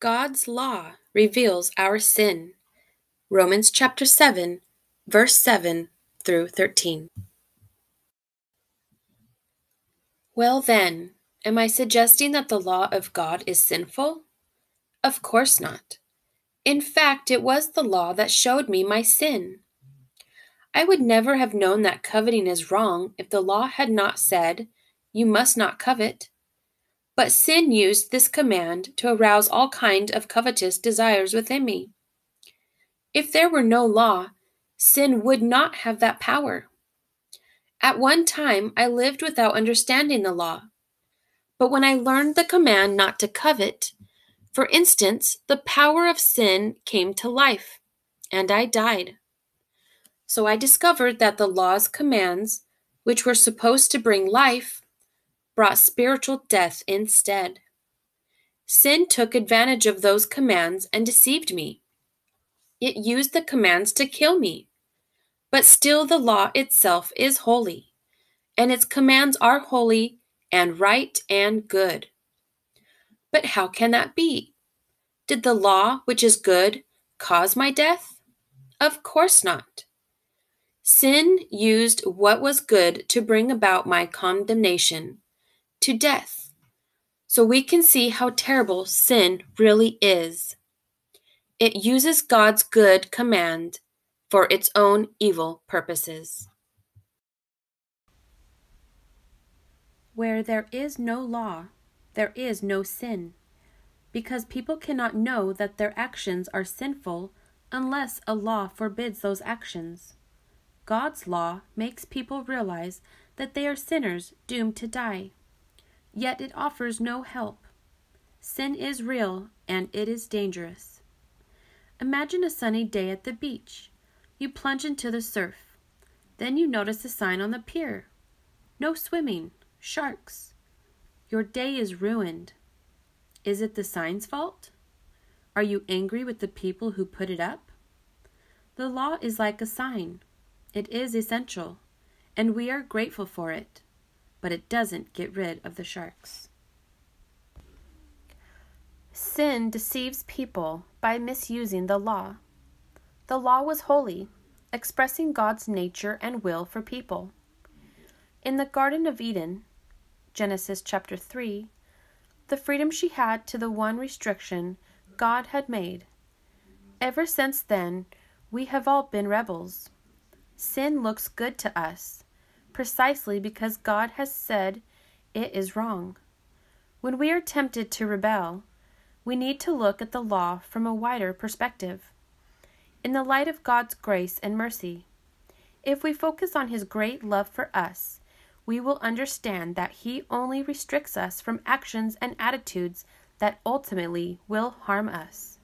God's law reveals our sin. Romans chapter 7, verse 7 through 13. Well then, am I suggesting that the law of God is sinful? Of course not. In fact, it was the law that showed me my sin. I would never have known that coveting is wrong if the law had not said, "You must not covet." But sin used this command to arouse all kinds of covetous desires within me. If there were no law, sin would not have that power. At one time, I lived without understanding the law. But when I learned the command not to covet, for instance, the power of sin came to life, and I died. So I discovered that the law's commands, which were supposed to bring life, brought spiritual death instead. Sin took advantage of those commands and deceived me. It used the commands to kill me. But still the law itself is holy, and its commands are holy and right and good. But how can that be? Did the law, which is good, cause my death? Of course not. Sin used what was good to bring about my condemnation, to death. So we can see how terrible sin really is. It uses God's good command for its own evil purposes. Where there is no law, there is no sin, because people cannot know that their actions are sinful unless a law forbids those actions. God's law makes people realize that they are sinners doomed to die, yet it offers no help. Sin is real and it is dangerous. Imagine a sunny day at the beach. You plunge into the surf. Then you notice a sign on the pier. No swimming. Sharks. Your day is ruined. Is it the sign's fault? Are you angry with the people who put it up? The law is like a sign. It is essential, and we are grateful for it, but it doesn't get rid of the sharks. Sin deceives people by misusing the law. The law was holy, expressing God's nature and will for people. In the Garden of Eden, Genesis chapter 3, the freedom she had to the one restriction God had made. Ever since then, we have all been rebels. Sin looks good to us, precisely because God has said it is wrong. When we are tempted to rebel, we need to look at the law from a wider perspective, in the light of God's grace and mercy. If we focus on His great love for us, we will understand that He only restricts us from actions and attitudes that ultimately will harm us.